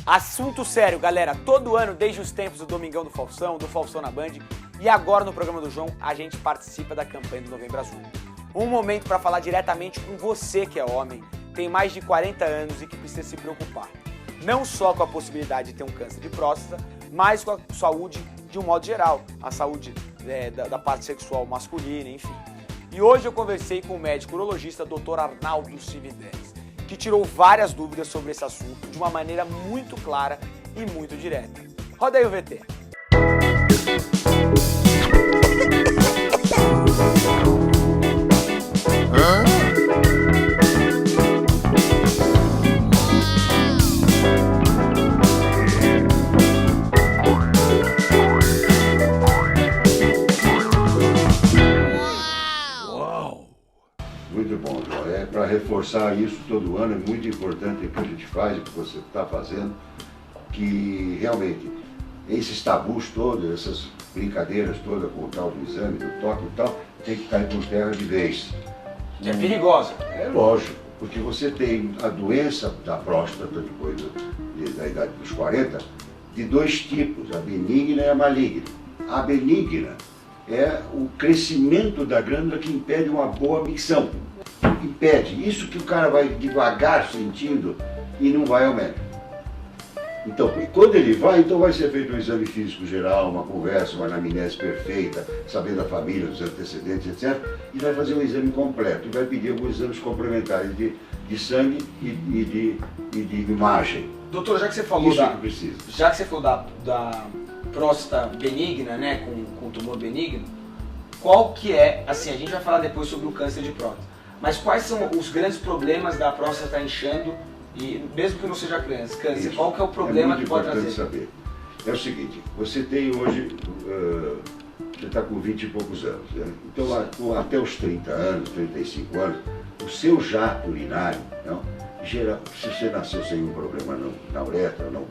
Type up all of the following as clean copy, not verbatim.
Assunto sério, galera. Todo ano, desde os tempos do Domingão do Faustão na Band, e agora no programa do João, a gente participa da campanha do Novembro Azul. Um momento para falar diretamente com você que é homem, tem mais de 40 anos e que precisa se preocupar. Não só com a possibilidade de ter um câncer de próstata, mas com a saúde de um modo geral. A saúde da parte sexual masculina, enfim. E hoje eu conversei com o médico urologista Dr. Arnaldo Cividelis, que tirou várias dúvidas sobre esse assunto de uma maneira muito clara e muito direta. Roda aí o VT. Muito bom, João. Para reforçar isso todo ano, é muito importante o que a gente faz, o que você está fazendo, que realmente esses tabus todos, essas brincadeiras todas com o tal do exame, do toque e tal, tem que cair por terra de vez. É perigosa. É lógico, porque você tem a doença da próstata, depois da idade dos 40, de dois tipos, a benigna e a maligna. A benigna é o crescimento da glândula que impede uma boa micção. Impede. Isso que o cara vai devagar sentindo e não vai ao médico. Então, quando ele vai, então vai ser feito um exame físico geral, uma conversa, uma anamnese perfeita, sabendo a família, dos antecedentes, etc. E vai fazer um exame completo. E vai pedir alguns exames complementares de sangue e de imagem. Doutor, já que você falou da próstata benigna, né, com tumor benigno, qual que é, assim, a gente vai falar depois sobre o câncer de próstata, mas quais são os grandes problemas da próstata inchando, e mesmo que não seja câncer, Isso. Qual que é o problema que pode trazer? Saber. É o seguinte, você tem hoje, você está com 20 e poucos anos, né? Então até os 30 anos, 35 anos, o seu jato urinário, não, se você nasceu sem um problema na uretra, não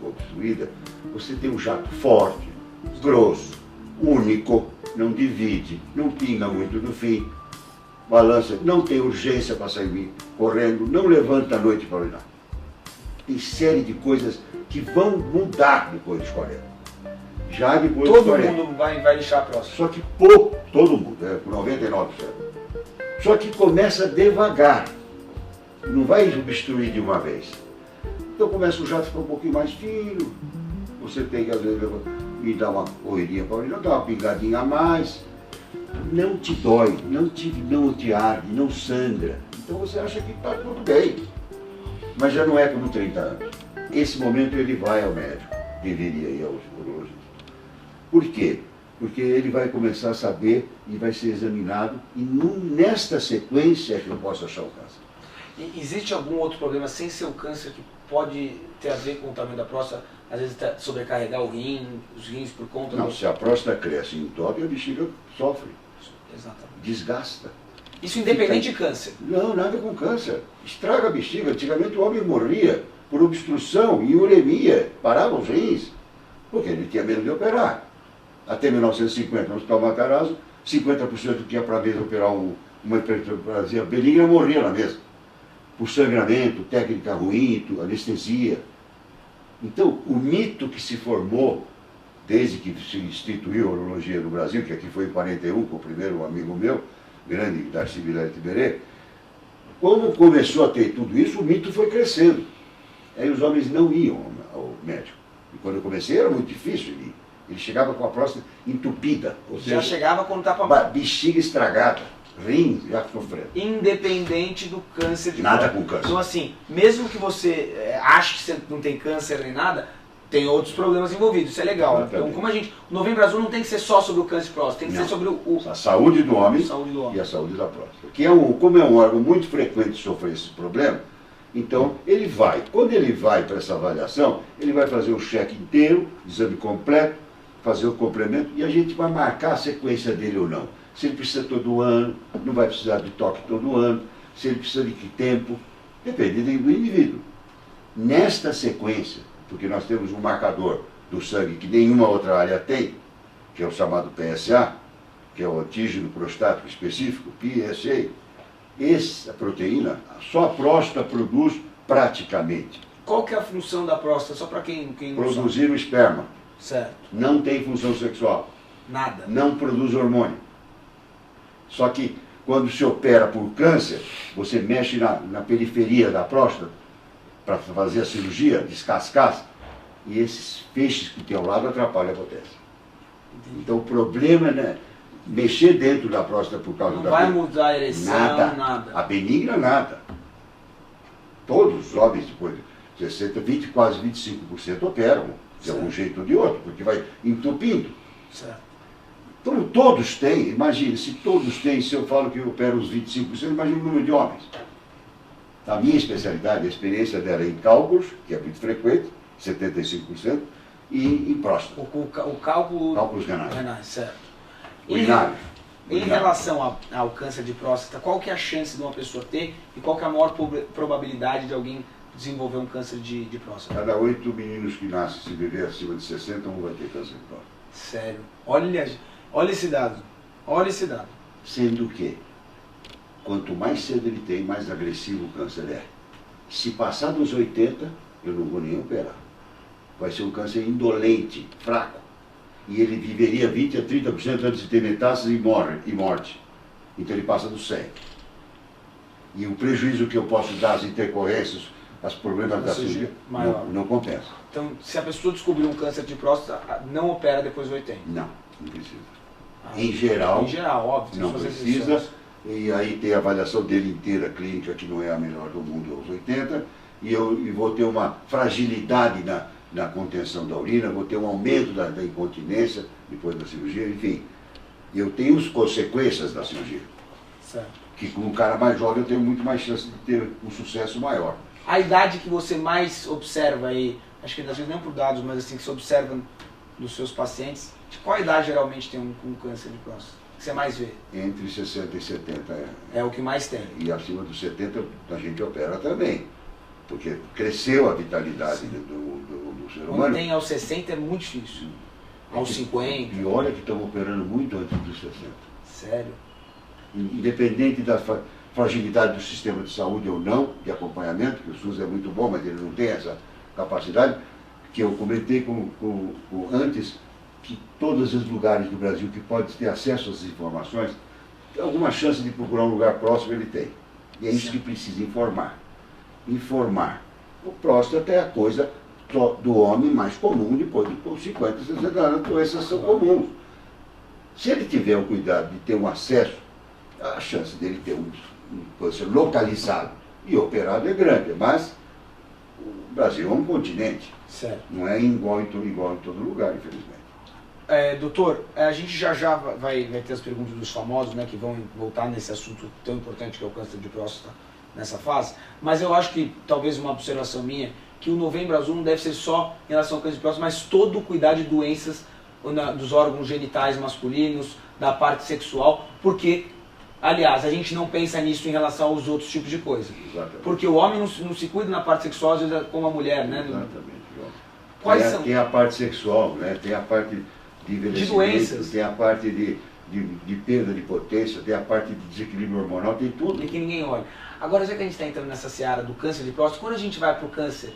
obstruída, você tem um jato forte, grosso, único, não divide, não pinga muito no fim, balança, não tem urgência para sair correndo, não levanta à noite para urinar. Tem série de coisas que vão mudar depois dos 40. Já depois dos 40. Todo mundo vai inchar a próstata. Só que todo mundo, por 99%. Só que começa devagar. Não vai obstruir de uma vez. Então começa o jato a ficar um pouquinho mais fino. Você tem que às vezes ir dar uma corridinha para urinar, dar uma pingadinha a mais. Não te dói, não te arde, não sangra. Então você acha que está tudo bem. Mas já não é como 30 anos. Esse momento ele vai ao médico, deveria ir ao urologista. Por quê? Porque ele vai começar a saber e vai ser examinado, e nesta sequência é que eu posso achar o câncer. E existe algum outro problema sem ser o câncer que pode ter a ver com o tamanho da próstata? Às vezes sobrecarregar os rins por conta Não, se a próstata cresce e entope, a bexiga sofre. Exatamente. Desgasta. Isso independente de câncer? Não, nada com câncer. Estraga a bexiga. Antigamente o homem morria por obstrução e uremia, parava os rins, porque ele tinha medo de operar. Até 1950, no Hospital Matarazzo, 50% que ia para a mesa operar uma hiperplasia benigna morria na mesa. Por sangramento, técnica ruim, anestesia. Então, o mito que se formou, desde que se instituiu a urologia no Brasil, que aqui foi em 41, com o primeiro amigo meu, grande Darcy Vilela Tiberê, quando começou a ter tudo isso, o mito foi crescendo. Aí os homens não iam ao médico. E quando eu comecei era muito difícil ir. Ele chegava com a próstata entupida. Ou seja, já chegava quando estava bexiga estragada, rins já sofrendo. Independente do câncer de Nada próstata. com câncer. Então assim, mesmo que você ache que você não tem câncer nem nada, tem outros problemas envolvidos, isso é legal. Então, como o Novembro Azul não tem que ser só sobre o câncer de próstata, tem que ser sobre a saúde do homem e a saúde da próstata. Que como é um órgão muito frequente de sofrer esse problema, então ele vai. Quando ele vai para essa avaliação, ele vai fazer o cheque inteiro, exame completo, fazer o complemento, e a gente vai marcar a sequência dele ou não. Se ele precisa todo ano, não vai precisar de toque todo ano, se ele precisa de que tempo, depende do indivíduo. Nesta sequência, porque nós temos um marcador do sangue que nenhuma outra área tem, que é o chamado PSA, que é o antígeno prostático específico, PSA, essa proteína só a próstata produz praticamente. Qual que é a função da próstata? Só para quem não sabe. Produzir o esperma. Certo. Não tem função sexual. Nada. Não produz hormônio. Só que quando se opera por câncer, você mexe na periferia da próstata para fazer a cirurgia, descascar, e esses feixes que tem ao lado atrapalham a potência. Então o problema é, né, mexer dentro da próstata por causa Não da... vai mudar a ereção, nada. A benigna, nada. Todos os homens, depois de 60, 20, quase 25% operam, de algum jeito ou de outro, porque vai entupindo. Certo. Então todos têm, imagine, se todos têm, se eu falo que eu opero os 25%, imagine o número de homens. A minha especialidade, a experiência dela é em cálculos, que é muito frequente, 75%, e em próstata. O cálculo... Cálculos renais. Certo. Urinários. Em relação ao câncer de próstata, qual que é a chance de uma pessoa ter e qual que é a maior probabilidade de alguém desenvolver um câncer de próstata? Cada 8 meninos que nascem, se viver acima de 60, um vai ter câncer de próstata. Sério. Olha esse dado. Olha esse dado. Sendo que, quanto mais cedo ele tem, mais agressivo o câncer é. Se passar dos 80, eu não vou nem operar. Vai ser um câncer indolente, fraco. E ele viveria 20 a 30% antes de ter metástase e morte. Então ele passa do 100. E o prejuízo que eu posso dar às intercorrências, aos problemas da cirurgia, não compensa. Então, se a pessoa descobrir um câncer de próstata, não opera depois dos 80? Não precisa. Em geral, óbvio. não precisa. E aí tem a avaliação dele inteira clínica, que não é a melhor do mundo aos 80. E vou ter uma fragilidade na contenção da urina, vou ter um aumento da incontinência depois da cirurgia, enfim. Eu tenho as consequências da cirurgia. Certo. Que com um cara mais jovem eu tenho muito mais chance de ter um sucesso maior. A idade que você mais observa aí, acho que às vezes nem por dados, mas assim, que você observa dos seus pacientes, de qual idade geralmente tem um câncer de próstata? Que você mais vê? Entre 60 e 70 é o que mais tem. E acima dos 70 a gente opera também. Porque cresceu a vitalidade do ser humano. Quando tem aos 60 é muito difícil. Aos 50. E olha que estamos operando muito antes dos 60. Sério? Independente da fragilidade do sistema de saúde ou não, de acompanhamento, que o SUS é muito bom, mas ele não tem essa capacidade, que eu comentei antes, que todos os lugares do Brasil que pode ter acesso às informações, alguma chance de procurar um lugar próximo ele tem. E é isso que precisa informar. O próstata é a coisa do homem mais comum depois de 50, 60 anos, doenças são comuns. Se ele tiver o cuidado de ter um acesso, a chance dele ter um câncer localizado e operado é grande, mas o Brasil é um continente, certo. Não é igual em todo lugar, infelizmente. Doutor, a gente já vai ter as perguntas dos famosos, né, que vão voltar nesse assunto tão importante que é o câncer de próstata nessa fase, mas eu acho que, talvez uma observação minha, que o Novembro Azul não deve ser só em relação ao câncer de próstata, mas todo o cuidar de doenças dos órgãos genitais masculinos, da parte sexual, porque, aliás, a gente não pensa nisso em relação aos outros tipos de coisa. Exatamente. Porque o homem não se cuida na parte sexual, às vezes, como a mulher, né? Exatamente. Tem a parte sexual, né? Tem a parte de envelhecimento, doenças. Tem a parte de perda de potência, tem a parte de desequilíbrio hormonal, tem tudo. E que ninguém olha. Agora, já que a gente está entrando nessa seara do câncer de próstata, quando a gente vai para o câncer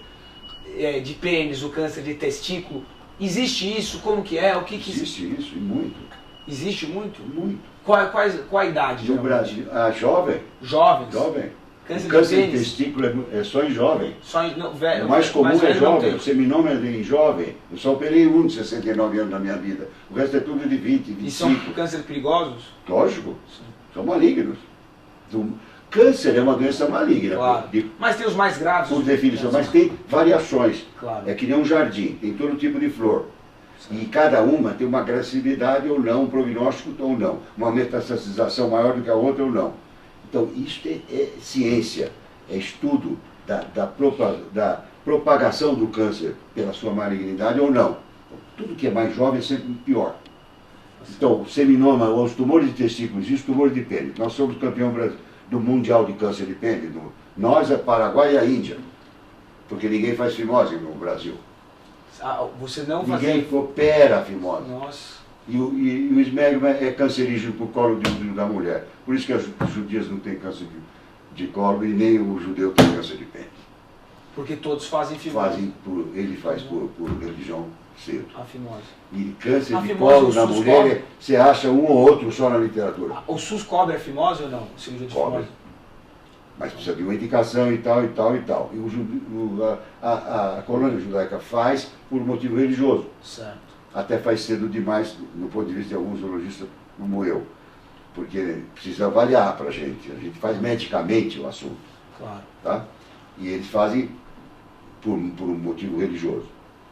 de pênis, o câncer de testículo, existe isso? Como que é? Existe isso, e muito. Existe muito? Muito. Qual a idade? No Brasil, jovem. Jovens? Jovem. Câncer de testículo é só em jovem. Velho, o mais comum é jovem, o o seminoma é em jovem. Eu só operei um de 69 anos na minha vida. O resto é tudo de 20, 25. E são cânceres perigosos? Lógico. São malignos. Câncer é uma doença maligna. Claro. Mas tem os mais graves. Por definição, mas tem variações. Claro. É que nem um jardim, tem todo tipo de flor. E cada uma tem uma agressividade ou não, um prognóstico ou não. Uma metastasização maior do que a outra ou não. Então, isso é ciência, é estudo da propagação do câncer pela sua malignidade ou não. Tudo que é mais jovem é sempre pior. Então, o seminoma, os tumores de testículos e os tumores de pênis. Nós somos campeão do Mundial de Câncer de Pênis. Nós, é Paraguai e a Índia. Porque ninguém faz fimose no Brasil. Você não ninguém opera a fimose. Nossa. E o esmegma é cancerígeno para o colo de útero da mulher. Por isso que as judias não têm câncer de colo e nem o judeu tem câncer de pênis. Porque todos fazem fimose. Ele faz por religião cedo. A fimose. E câncer A de fimose, colo o na SUS mulher, cobre? você acha um ou outro só na literatura. O SUS cobre a fimose ou não? Cirurgia de Cobre. fimose? Mas precisa de uma indicação e tal, e tal, e tal. E a colônia judaica faz por motivo religioso. Certo. Até faz cedo demais, no ponto de vista de alguns urologistas, como eu. Porque precisa avaliar para a gente faz medicamente o assunto. Claro. Tá? E eles fazem por um motivo religioso.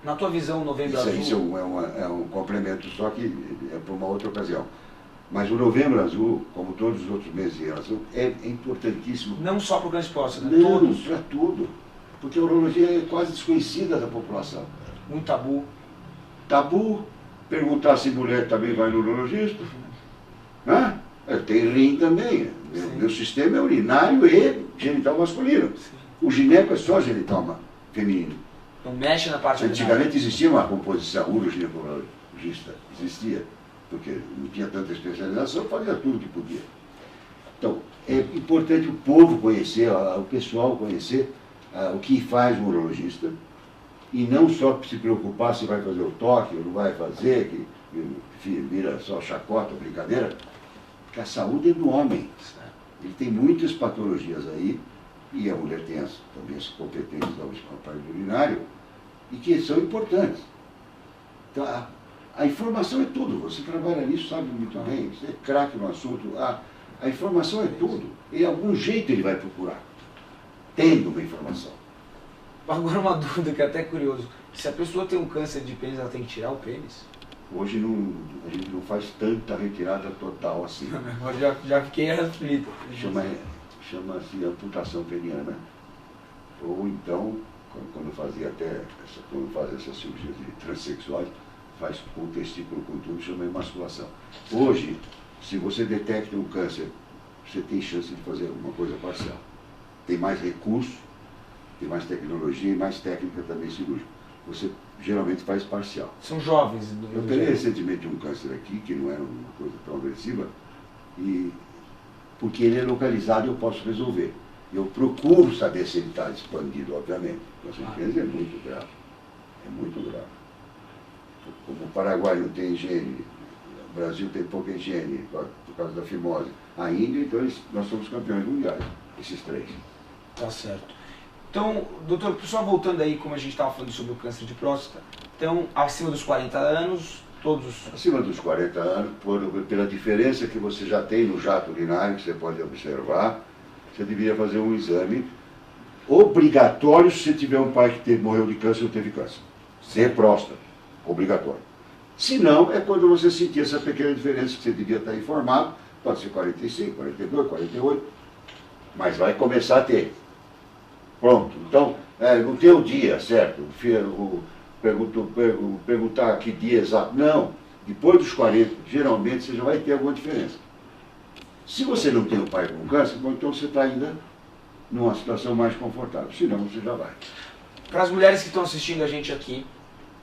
Na tua visão, o Novembro Azul... Isso é um complemento, só que é por uma outra ocasião. Mas o Novembro Azul, como todos os outros meses de azul, é importantíssimo. Não só para o câncer de próstata, né? Não, Todos. para tudo. Porque a urologia é quase desconhecida da população. Muito tabu. Tabu, perguntar se mulher também vai no urologista. Né? Tem rim também. Meu sistema é urinário e genital masculino. Sim. O gineco é só genital feminino. Não mexe na parte Antigamente existia uma composição uroginecologista, existia, porque não tinha tanta especialização, fazia tudo que podia. Então, é importante o povo conhecer, o pessoal conhecer o que faz um urologista, e não só se preocupar se vai fazer o toque ou não vai fazer, que vira só chacota, brincadeira, porque a saúde é do homem. Ele tem muitas patologias aí, e a mulher tem também as competências do aparelho urinário, e que são importantes. Então, a informação é tudo. Você trabalha nisso, sabe muito bem. Você é craque no assunto. A informação é tudo. E algum jeito ele vai procurar, tendo uma informação. Agora uma dúvida que é até curioso. Se a pessoa tem um câncer de pênis, ela tem que tirar o pênis? Hoje a gente não faz tanta retirada total assim. Agora já fiquei aflito. Chama-se amputação peniana. Ou então, quando faz essas cirurgias de transexuais, faz com o testículo com tudo, chama emasculação. Hoje, se você detecta um câncer, você tem chance de fazer alguma coisa parcial. Tem mais recurso, tem mais tecnologia e mais técnica também cirúrgica. Você geralmente faz parcial. São jovens. Eu peguei recentemente um câncer aqui, que não era uma coisa tão agressiva, e porque ele é localizado eu posso resolver. Eu procuro saber se ele está expandido, obviamente. Câncer de pênis é muito grave. É muito grave. Como o Paraguai não tem higiene, o Brasil tem pouca higiene por causa da fimose. A Índia, então, nós somos campeões mundiais, esses três. Tá certo. Então, doutor, só voltando aí, como a gente estava falando sobre o câncer de próstata, então, acima dos 40 anos, todos... Acima dos 40 anos, pela diferença que você já tem no jato urinário, que você pode observar, você deveria fazer um exame obrigatório se você tiver um pai que morreu de câncer ou teve câncer. De próstata. Obrigatório. Se não, é quando você sentir essa pequena diferença que você devia estar informado, pode ser 45, 42, 48, mas vai começar a ter. Pronto. Então, não tem o dia, certo? Perguntar que dia exato. Não. Depois dos 40, geralmente você já vai ter alguma diferença. Se você não tem o pai com câncer, bom, então você está ainda numa situação mais confortável. Se não, você já vai. Para as mulheres que estão assistindo a gente aqui,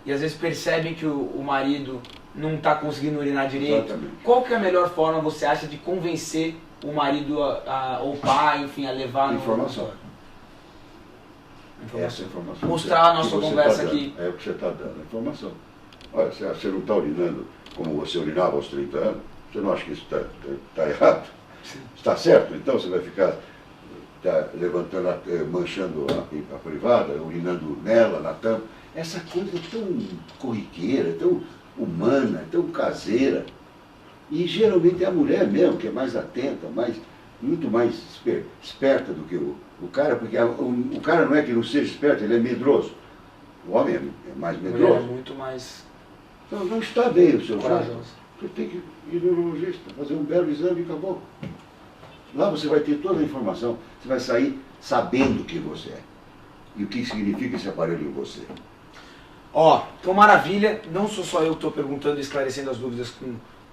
e às vezes percebem que o marido não está conseguindo urinar direito, exatamente, qual que é a melhor forma, você acha, de convencer o marido ou o pai, enfim, a levar informação. Informação. Essa informação. Mostrar a nossa conversa aqui. É o que você está dando, a informação. Olha, você não está urinando como você urinava aos 30 anos, você não acha que isso está errado? Sim. Está certo? Então você vai ficar levantando, manchando a privada, urinando nela, na tampa. Essa coisa é tão corriqueira, tão humana, tão caseira. E geralmente é a mulher mesmo que é mais atenta, muito mais esperta do que o cara, porque o cara não é que não seja esperto, ele é medroso. O homem é mais medroso. Mulher é muito mais... Então não está bem o seu caso. corajoso. Você tem que ir no urologista, fazer um belo exame e acabou. Lá você vai ter toda a informação, você vai sair sabendo quem você é. E o que significa esse aparelho em você. Então maravilha, não sou só eu que estou perguntando e esclarecendo as dúvidas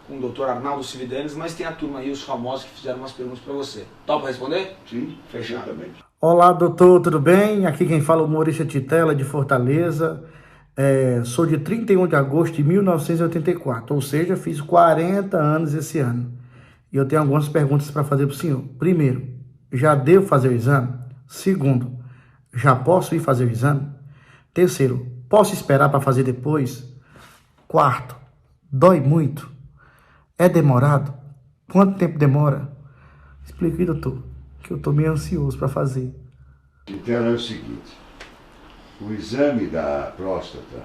com o doutor Arnaldo Cividanes, mas tem a turma aí, os famosos, que fizeram umas perguntas para você. Topa responder? Sim, fechado. Exatamente. Olá, doutor, tudo bem? Aqui quem fala é o Maurício Titela, de Fortaleza. Sou de 31 de agosto de 1984, ou seja, fiz 40 anos esse ano. E eu tenho algumas perguntas para fazer para o senhor. Primeiro, já devo fazer o exame? Segundo, Já posso ir fazer o exame? Terceiro, posso esperar para fazer depois? Quarto, dói muito? É demorado? Quanto tempo demora? Explique, doutor, que eu estou meio ansioso para fazer. Então é o seguinte, o exame da próstata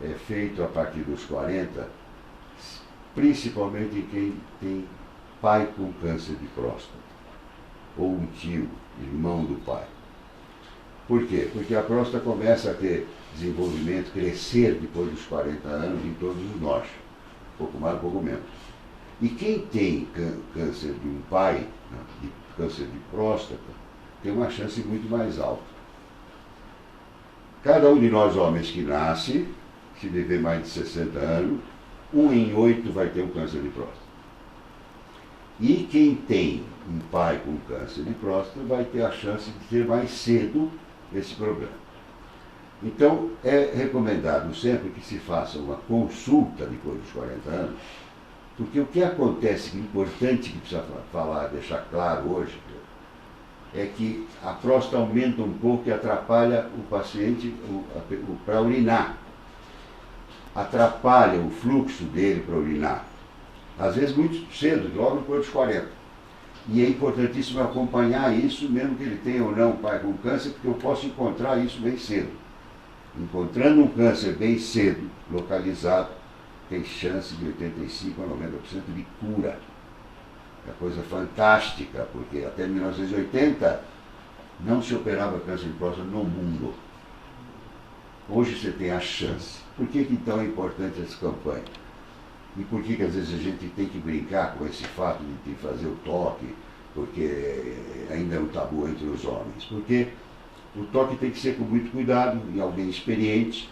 é feito a partir dos 40, principalmente em quem tem pai com câncer de próstata, ou um tio, irmão do pai. Por quê? Porque a próstata começa a ter desenvolvimento, crescer depois dos 40 anos em todos nós, pouco mais, pouco menos. E quem tem câncer de um pai, de câncer de próstata, tem uma chance muito mais alta. Cada um de nós homens que nasce, se viver mais de 60 anos, 1 em 8 vai ter um câncer de próstata. E quem tem um pai com câncer de próstata vai ter a chance de ter mais cedo esse problema. Então, é recomendado sempre que se faça uma consulta depois dos 40 anos, porque o que acontece, que é importante que precisa falar, deixar claro hoje, é que a próstata aumenta um pouco e atrapalha o paciente para urinar. Atrapalha o fluxo dele para urinar. Às vezes muito cedo, logo depois dos 40. E é importantíssimo acompanhar isso, mesmo que ele tenha ou não pai com câncer, porque eu posso encontrar isso bem cedo. Encontrando um câncer bem cedo, localizado, tem chance de 85% a 90% de cura. É coisa fantástica, porque até 1980 não se operava câncer de próstata no mundo. Hoje você tem a chance. Por que então é importante essa campanha? E por que às vezes a gente tem que brincar com esse fato de fazer o toque, porque ainda é um tabu entre os homens? Porque o toque tem que ser com muito cuidado, e alguém experiente,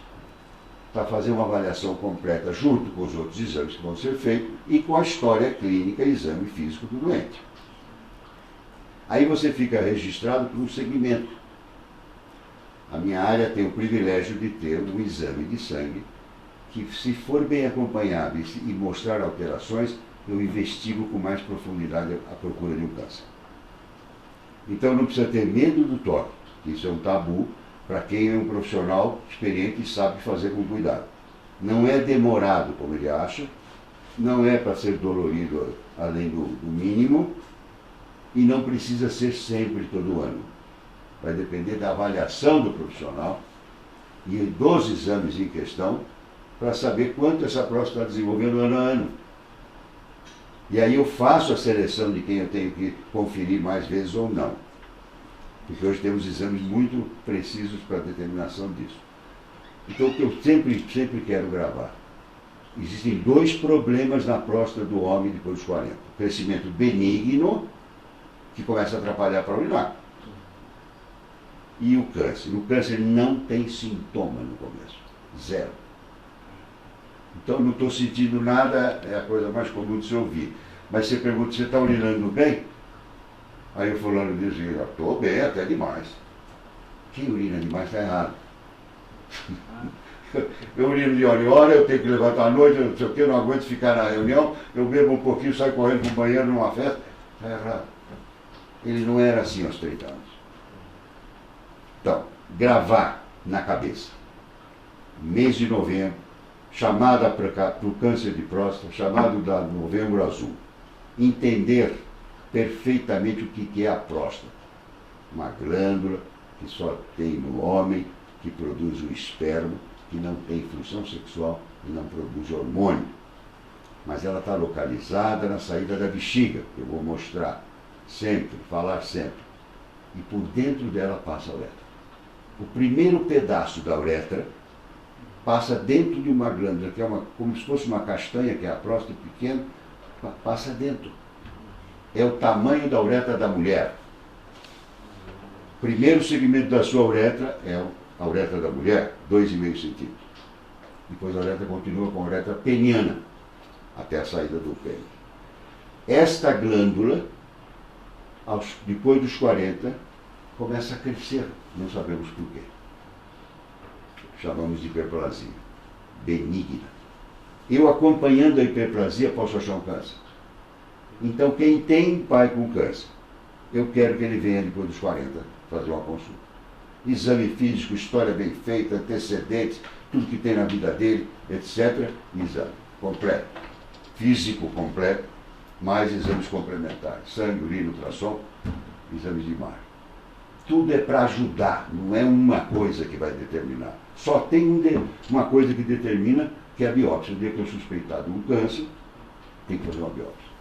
para fazer uma avaliação completa junto com os outros exames que vão ser feitos e com a história clínica e exame físico do doente. Aí você fica registrado por um segmento. A minha área tem o privilégio de ter um exame de sangue que, se for bem acompanhado e mostrar alterações, eu investigo com mais profundidade a procura de um câncer. Então não precisa ter medo do toque, isso é um tabu para quem é um profissional experiente e sabe fazer com cuidado. Não é demorado, como ele acha, não é para ser dolorido além do mínimo, e não precisa ser sempre, todo ano. Vai depender da avaliação do profissional e dos exames em questão, para saber quanto essa próstata está desenvolvendo ano a ano. E aí eu faço a seleção de quem eu tenho que conferir mais vezes ou não. Porque hoje temos exames muito precisos para a determinação disso. Então, o que eu sempre quero gravar. Existem 2 problemas na próstata do homem depois dos 40. O crescimento benigno, que começa a atrapalhar para urinar. E o câncer. O câncer não tem sintoma no começo. 0. Então, não estou sentindo nada, é a coisa mais comum de se ouvir. Mas você pergunta, você está urinando bem? Aí o fulano dizia, estou bem, até demais. Quem urina demais está errado. Eu urino de hora em hora, eu tenho que levantar à noite, não sei o que, eu não aguento ficar na reunião, eu bebo um pouquinho, saio correndo para o banheiro numa festa. Está errado. Ele não era assim aos 30 anos. Então, gravar na cabeça. Mês de novembro, chamada para o câncer de próstata, chamado da Novembro Azul. Entender perfeitamente o que é a próstata. Uma glândula que só tem no homem, que produz o esperma, que não tem função sexual e não produz hormônio. Mas ela está localizada na saída da bexiga, que eu vou mostrar sempre, falar sempre. E por dentro dela passa a uretra. O primeiro pedaço da uretra passa dentro de uma glândula, que é como se fosse uma castanha, que é a próstata pequena, passa dentro. É o tamanho da uretra da mulher. O primeiro segmento da sua uretra é a uretra da mulher, 2,5 centímetros. Depois a uretra continua com a uretra peniana, até a saída do pênis. Esta glândula, depois dos 40, começa a crescer, não sabemos por quê. Chamamos de hiperplasia benigna. Eu, acompanhando a hiperplasia, posso achar um câncer. Então, quem tem pai com câncer, eu quero que ele venha depois dos 40 fazer uma consulta. exame físico, história bem feita, antecedentes, tudo que tem na vida dele, etc. Exame completo, físico completo, mais exames complementares, sangue, urina, ultrassom, exames de imagem. Tudo é para ajudar, não é uma coisa que vai determinar. Só tem uma coisa que determina, que é a biópsia. O dia que eu suspeitado um câncer, tem que fazer uma biópsia.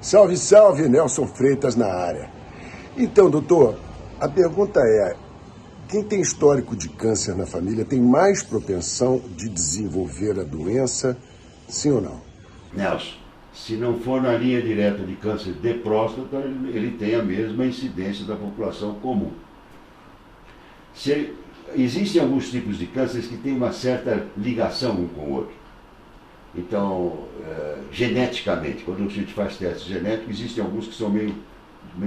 Salve, salve, Nelson Freitas na área. Então, doutor, a pergunta é, quem tem histórico de câncer na família tem mais propensão de desenvolver a doença, sim ou não? Nelson, se não for na linha direta de câncer de próstata, ele tem a mesma incidência da população comum. Existem alguns tipos de cânceres que têm uma certa ligação um com o outro. Então, geneticamente, quando a gente faz testes genéticos, existem alguns que são meio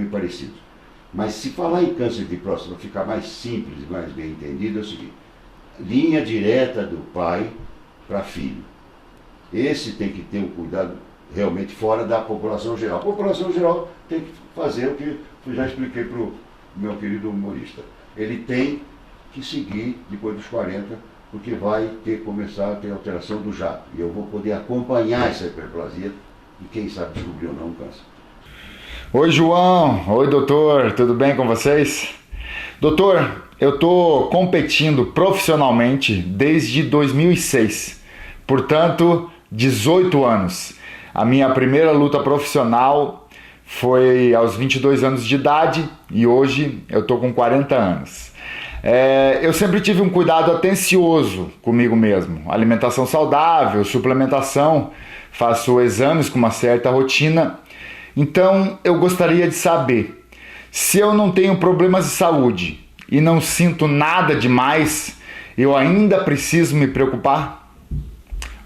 parecidos. Mas se falar em câncer de próstata ficar mais simples e mais bem entendido, é o seguinte: linha direta do pai para filho. Esse tem que ter um cuidado realmente fora da população geral. A população geral tem que fazer o que eu já expliquei para o meu querido humorista. Ele tem que seguir depois dos 40, porque vai começar a ter alteração do jato. E eu vou poder acompanhar essa hiperplasia e quem sabe descobrir ou não um câncer. Oi, João. Oi, doutor. Tudo bem com vocês? Doutor, eu estou competindo profissionalmente desde 2006. Portanto, 18 anos. A minha primeira luta profissional foi aos 22 anos de idade e hoje eu estou com 40 anos. Eu sempre tive um cuidado atencioso comigo mesmo. Alimentação saudável, suplementação, faço exames com uma certa rotina. Então eu gostaria de saber, se eu não tenho problemas de saúde e não sinto nada demais, eu ainda preciso me preocupar?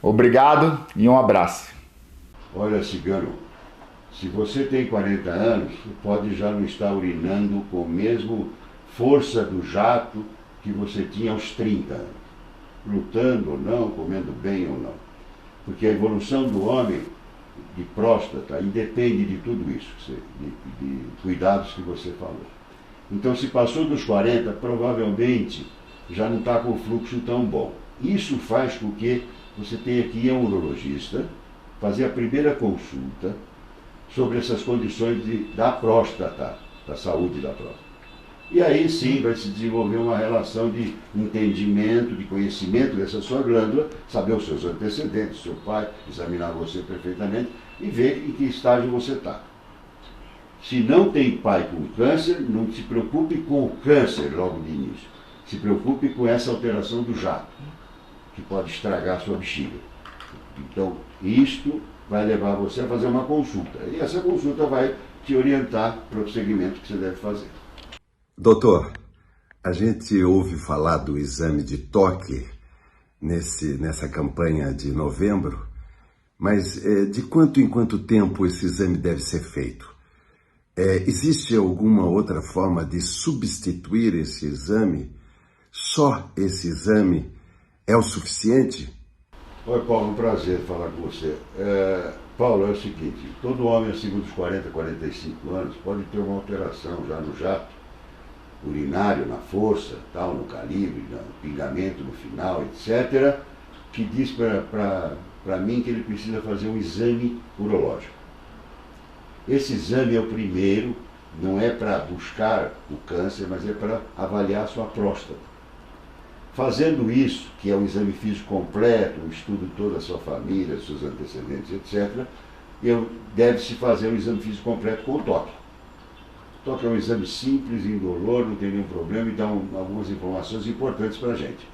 Obrigado e um abraço. Olha, cigano, se você tem 40 anos, pode já não estar urinando com a mesma força do jato que você tinha aos 30 anos. Lutando ou não, comendo bem ou não. Porque a evolução do homem de próstata independe de tudo isso, de cuidados que você falou. Então, se passou dos 40, provavelmente já não está com o fluxo tão bom. Isso faz com que você tenha que ir a um urologista, fazer a primeira consulta sobre essas condições da próstata, da saúde da próstata. E aí sim vai se desenvolver uma relação de entendimento, de conhecimento dessa sua glândula, saber os seus antecedentes, seu pai, examinar você perfeitamente e ver em que estágio você está. Se não tem pai com câncer, não se preocupe com o câncer logo de início. Se preocupe com essa alteração do jato, que pode estragar a sua bexiga. Então, isto vai levar você a fazer uma consulta. E essa consulta vai te orientar para o segmento que você deve fazer. Doutor, a gente ouve falar do exame de toque nessa campanha de novembro, mas de quanto em quanto tempo esse exame deve ser feito? Existe alguma outra forma de substituir esse exame? Só esse exame é o suficiente? Oi, Paulo, um prazer falar com você. Paulo, é o seguinte, todo homem acima dos 40, 45 anos pode ter uma alteração já no jato urinário, na força, tal, no calibre, no pingamento no final, etc., que diz para mim que ele precisa fazer um exame urológico. Esse exame é o primeiro, não é para buscar o câncer, mas é para avaliar a sua próstata. Fazendo isso, que é um exame físico completo, um estudo de toda a sua família, seus antecedentes, etc., deve-se fazer um exame físico completo com o toque. O toque é um exame simples, indolor, não tem nenhum problema e dá algumas informações importantes para a gente.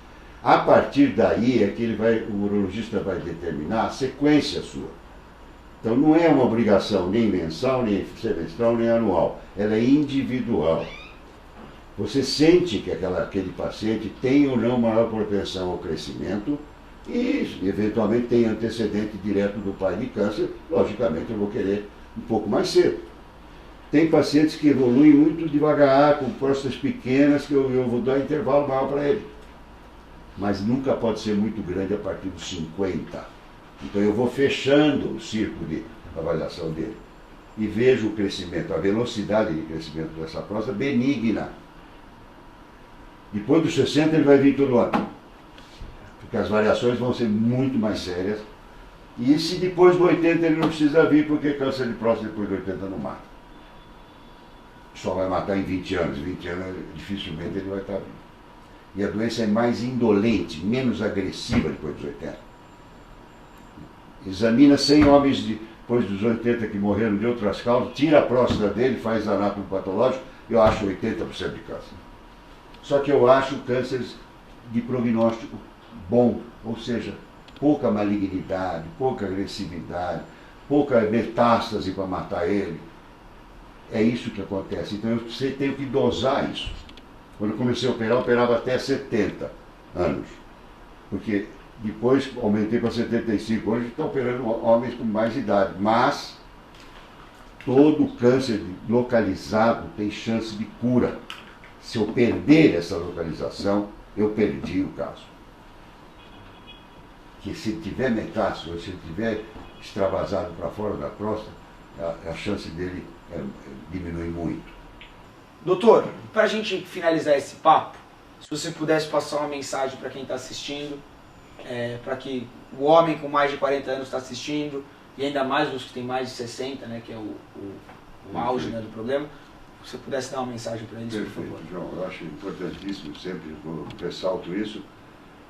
A partir daí é que o urologista vai determinar a sequência sua. Então não é uma obrigação nem mensal, nem semestral, nem anual. Ela é individual. Você sente que aquele paciente tem ou não maior propensão ao crescimento e, eventualmente, tem antecedente direto do pai de câncer, logicamente eu vou querer um pouco mais cedo. Tem pacientes que evoluem muito devagar, com próstatas pequenas, que eu vou dar intervalo maior para ele. Mas nunca pode ser muito grande a partir dos 50. Então eu vou fechando o círculo de avaliação dele e vejo o crescimento, a velocidade de crescimento dessa próstata benigna. Depois dos 60 ele vai vir todo ano. Porque as variações vão ser muito mais sérias. E se depois do 80 ele não precisa vir, porque câncer de próstata depois do 80 não mata. Só vai matar em 20 anos. 20 anos dificilmente ele vai estar vivo. E a doença é mais indolente, menos agressiva depois dos 80. Examina 100 homens depois dos 80 que morreram de outras causas, tira a próstata dele, faz anátomo patológico, eu acho 80% de câncer. Só que eu acho cânceres de prognóstico bom, ou seja, pouca malignidade, pouca agressividade, pouca metástase para matar ele. É isso que acontece. Então eu tenho que dosar isso. Quando eu comecei a operar, eu operava até 70 anos. Porque depois aumentei para 75. Hoje estou operando homens com mais idade. Mas todo câncer localizado tem chance de cura. Se eu perder essa localização, eu perdi o caso. Que se tiver metástase, ou se tiver extravasado para fora da próstata, a chance dele diminui muito. Doutor, para a gente finalizar esse papo, se você pudesse passar uma mensagem para quem está assistindo, para que o homem com mais de 40 anos está assistindo, e ainda mais os que têm mais de 60, né, que é o auge, né, do problema, se você pudesse dar uma mensagem para eles, Perfeito, por favor. João, eu acho importantíssimo, sempre eu ressalto isso,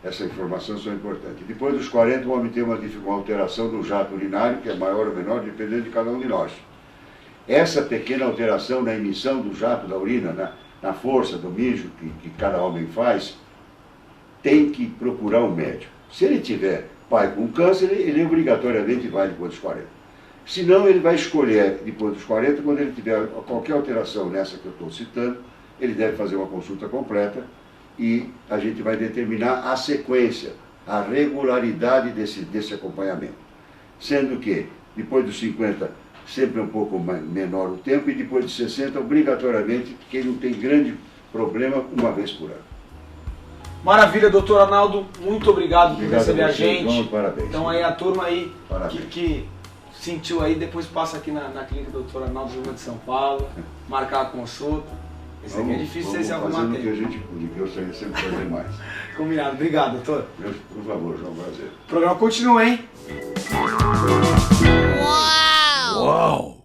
essa informação é importante. Depois dos 40, o homem tem uma alteração do jato urinário, que é maior ou menor, dependendo de cada um de nós. Essa pequena alteração na emissão do jato da urina, na força do mijo que cada homem faz, tem que procurar um médico. Se ele tiver pai com câncer, ele obrigatoriamente vai depois dos 40. Senão, ele vai escolher depois dos 40, quando ele tiver qualquer alteração nessa que eu estou citando, ele deve fazer uma consulta completa e a gente vai determinar a sequência, a regularidade desse acompanhamento. Sendo que, depois dos 50, sempre um pouco menor o tempo, e depois de 60, obrigatoriamente, quem não tem grande problema, uma vez por ano. Maravilha, doutor Arnaldo, muito obrigado por receber a gente. João, parabéns. Então aí a turma aí que sentiu aí, depois passa aqui na clínica do doutor Arnaldo Júnior de São Paulo, marcar a consulta. Esse aqui é difícil você se arrumar tempo. Vamos fazer o que a gente puder, que eu gostaria sempre de fazer mais. Combinado, obrigado, doutor. Por favor, João, prazer. O programa continua, hein? Uau!